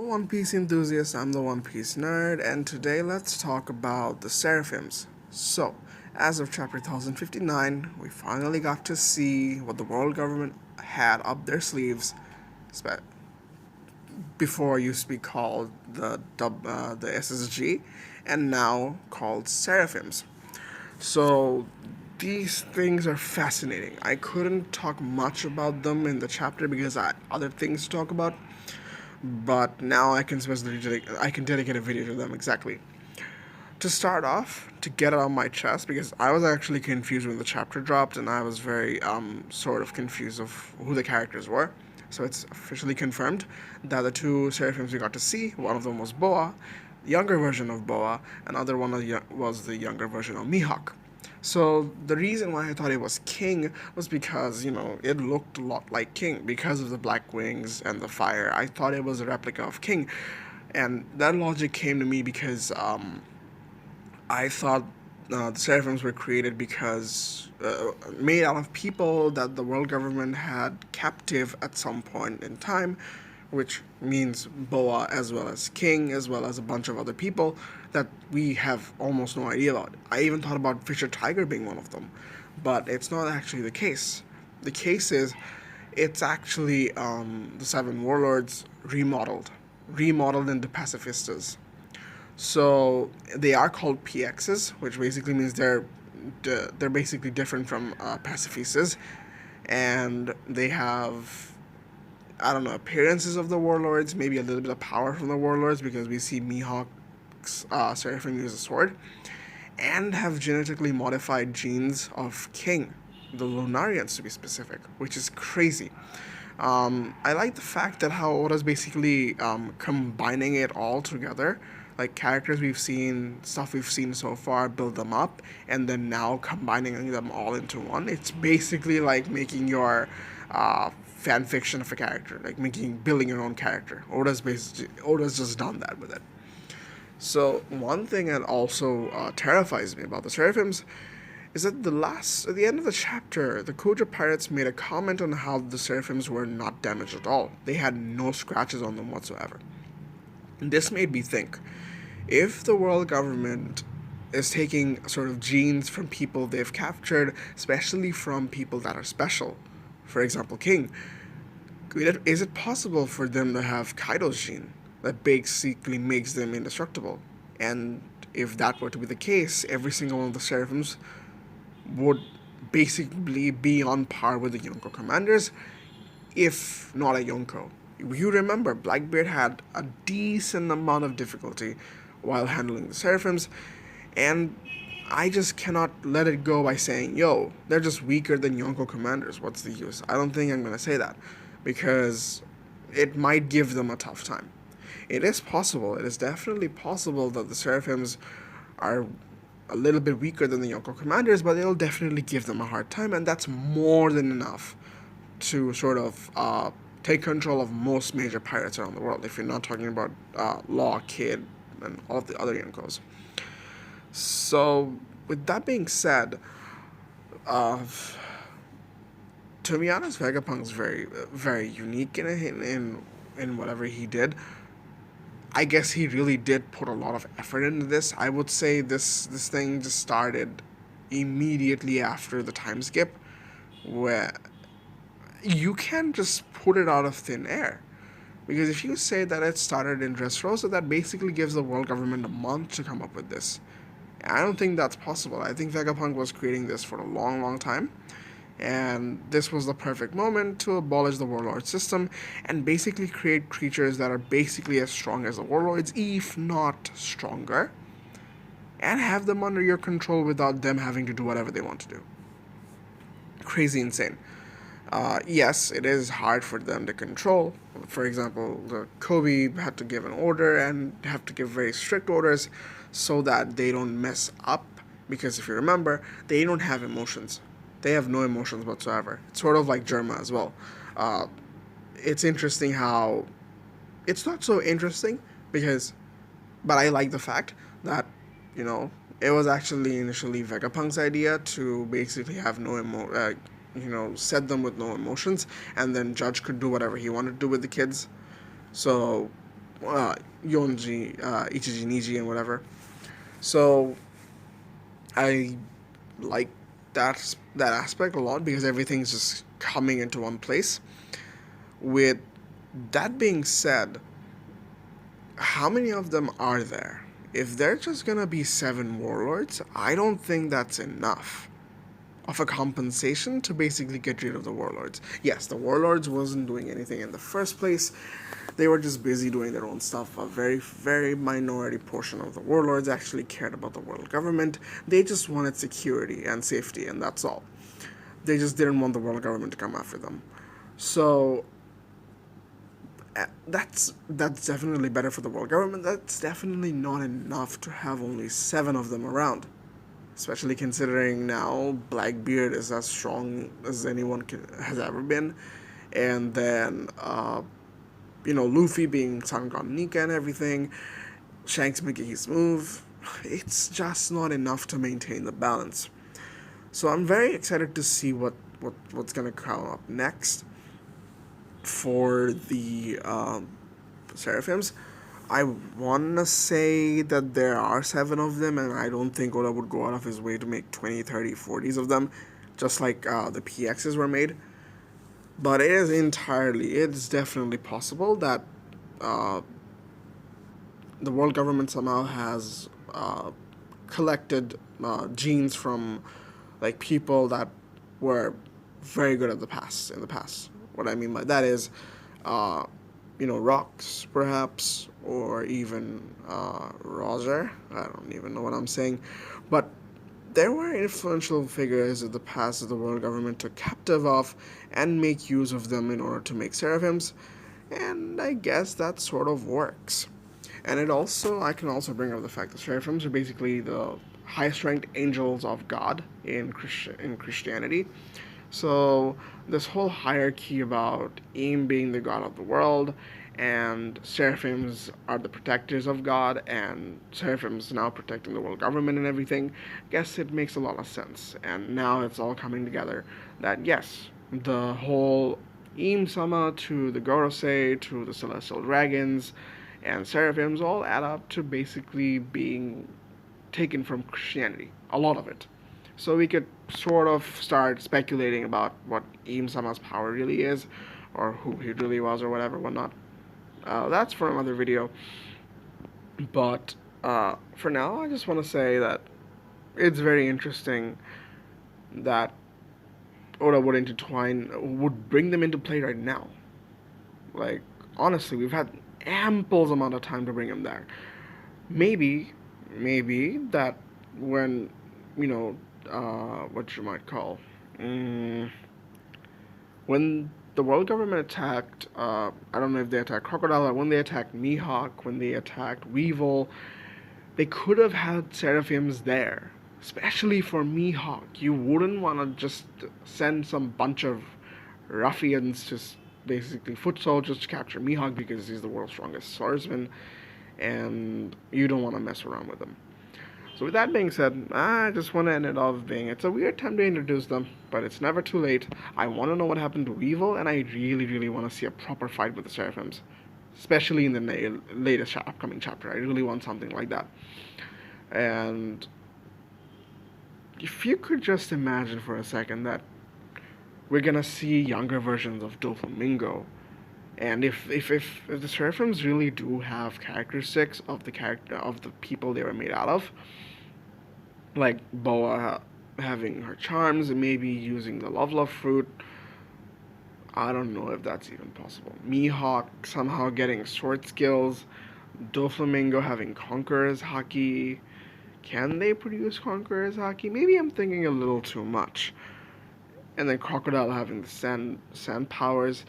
One Piece enthusiast, I'm the One Piece nerd, and today let's talk about the seraphims. So, as of chapter 1059, we finally got to see what the world government had up their sleeves before used to be called the SSG, and now called seraphims. So, these things are fascinating. I couldn't talk much about them in the chapter because I had other things to talk about, but now I can dedicate a video to them exactly. To start off, to get it on my chest, because I was actually confused when the chapter dropped, and I was very sort of confused of who the characters were. So it's officially confirmed that the two seraphims we got to see, one of them was Boa, the younger version of Boa, another one was the younger version of Mihawk. So the reason why I thought it was King was because, it looked a lot like King because of the black wings and the fire. I thought it was a replica of King. And that logic came to me because I thought the seraphims were created because made out of people that the world government had captive at some point in time, which means Boa as well as King as well as a bunch of other people that we have almost no idea about. I even thought about Fisher Tiger being one of them, but it's not actually the case. The case is it's actually the Seven Warlords remodeled into pacifistas. So they are called PXs, which basically means they're basically different from pacifistas, and they have, I don't know, appearances of the warlords, maybe a little bit of power from the warlords because we see Mihawk's Seraphim use a sword, and have genetically modified genes of King, the Lunarians to be specific, which is crazy. I like the fact that how Oda's basically combining it all together. Like characters we've seen, stuff we've seen so far, build them up, and then now combining them all into one. It's basically like making your fan fiction of a character, like building your own character. Oda's just done that with it. So one thing that also terrifies me about the seraphims is that at the end of the chapter, the Kuja pirates made a comment on how the seraphims were not damaged at all. They had no scratches on them whatsoever. And this made me think, if the world government is taking sort of genes from people they've captured, especially from people that are special, for example, King, is it possible for them to have Kaido's gene that basically makes them indestructible? And if that were to be the case, every single one of the seraphims would basically be on par with the Yonko commanders, if not a Yonko. You remember, Blackbeard had a decent amount of difficulty while handling the seraphims, and I just cannot let it go by saying, yo, they're just weaker than Yonko commanders. What's the use? I don't think I'm going to say that, because it might give them a tough time. It is possible, it is definitely possible that the seraphims are a little bit weaker than the Yonko commanders, but it'll definitely give them a hard time, and that's more than enough to sort of take control of most major pirates around the world, if you're not talking about Law, Kid, and all of the other Yonkos. So, with that being said, uh, to be honest, Vegapunk's very, very unique in whatever he did. I guess he really did put a lot of effort into this. I would say this thing just started immediately after the time skip, where you can't just put it out of thin air. Because if you say that it started in Dressrosa, that basically gives the world government a month to come up with this. I don't think that's possible. I think Vegapunk was creating this for a long, long time. And this was the perfect moment to abolish the warlord system and basically create creatures that are basically as strong as the warlords, if not stronger, and have them under your control without them having to do whatever they want to do. Crazy insane. Yes, it is hard for them to control. For example, the Kobe had to give an order and have to give very strict orders so that they don't mess up. Because if you remember, they don't have emotions. They have no emotions whatsoever. It's sort of like Germa as well. Uh, it's interesting how it's not so interesting because, but I like the fact that it was actually initially Vegapunk's idea to basically have set them with no emotions, and then Judge could do whatever he wanted to do with the kids. So Yonji, Ichiji, Niji, and whatever. So I like that aspect a lot because everything's just coming into one place. With that being said, how many of them are there? If they're just gonna be 7 warlords, I don't think that's enough of a compensation to basically get rid of the warlords. Yes, the warlords wasn't doing anything in the first place. They were just busy doing their own stuff. A very, very minority portion of the warlords actually cared about the world government. They just wanted security and safety, and that's all. They just didn't want the world government to come after them. So that's definitely better for the world government. That's definitely not enough to have only 7 of them around, especially considering now Blackbeard is as strong as anyone has ever been, and then Luffy being Sangon Nika and everything, Shanks making his move. It's just not enough to maintain the balance. So I'm very excited to see what's gonna come up next for the seraphims. I want to say that there are 7 of them, and I don't think Oda would go out of his way to make 20, 30, 40s of them, just like the PXs were made. But it's definitely possible that uh, the world government somehow has collected genes from like people that were very good at in the past. What I mean by that is, uh, rocks perhaps, or even Roger. I don't even know what I'm saying, but there were influential figures of the past that the world government took captive of and make use of them in order to make seraphims, and I guess that sort of works. And I can also bring up the fact that seraphims are basically the highest ranked angels of God in Christianity. So this whole hierarchy about Im being the god of the world, and seraphims are the protectors of God, and seraphims now protecting the world government and everything, I guess it makes a lot of sense. And now it's all coming together that yes, the whole Im Sama to the Gorosei to the Celestial Dragons and seraphims all add up to basically being taken from Christianity, a lot of it. So we could sort of start speculating about what Im Sama's power really is, or who he really was, or whatever, whatnot. That's for another video. But for now, I just want to say that it's very interesting that Oda would bring them into play right now. Like, honestly, we've had ample amount of time to bring him there. Maybe that when, what you might call, when the world government attacked, I don't know if they attacked Crocodile, or when they attacked Mihawk, when they attacked Weevil, they could have had seraphims there. Especially for Mihawk. You wouldn't want to just send some bunch of ruffians to basically foot soldiers to capture Mihawk because he's the world's strongest swordsman, and you don't want to mess around with him. So with that being said, I just want to end it off being it's a weird time to introduce them, but it's never too late. I want to know what happened to Weevil, and I really, really want to see a proper fight with the Seraphims, especially in the latest upcoming chapter. I really want something like that. And if you could just imagine for a second that we're gonna see younger versions of Doflamingo, and if the Seraphims really do have characteristics of the people they were made out of, like Boa having her charms and maybe using the love fruit, I don't know if that's even possible. Mihawk somehow getting sword skills, Doflamingo having Conqueror's haki. Can they produce Conqueror's haki? Maybe I'm thinking a little too much. And then Crocodile having the sand powers.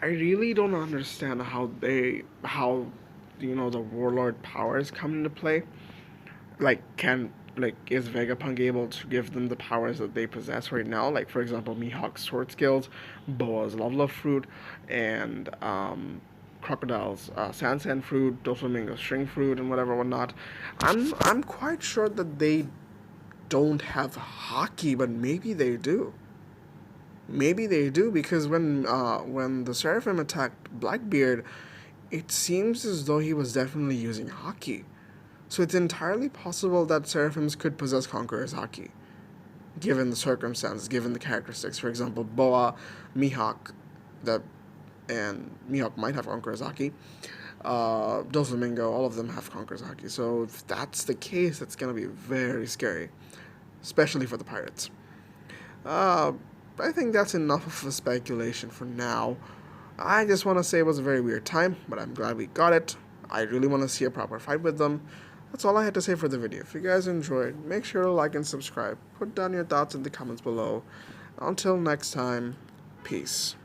I really don't understand how the warlord powers come into play. Is Vegapunk able to give them the powers that they possess right now? Like, for example, Mihawk's sword skills, Boa's love fruit, and Crocodile's sand fruit, Doflamingo's string fruit, and whatnot. I'm quite sure that they don't have haki, but maybe they do. Maybe they do, because when the Seraphim attacked Blackbeard, it seems as though he was definitely using haki. So it's entirely possible that seraphims could possess Conqueror's haki, given the circumstances, given the characteristics. For example, Boa, Mihawk, that and Mihawk might have Conqueror's haki. Doflamingo, all of them have Conqueror's haki. So if that's the case, that's gonna be very scary, especially for the pirates. Uh, I think that's enough of a speculation for now. I just want to say it was a very weird time, but I'm glad we got it. I really want to see a proper fight with them. That's all I had to say for the video. If you guys enjoyed, make sure to like and subscribe. Put down your thoughts in the comments below. Until next time, peace.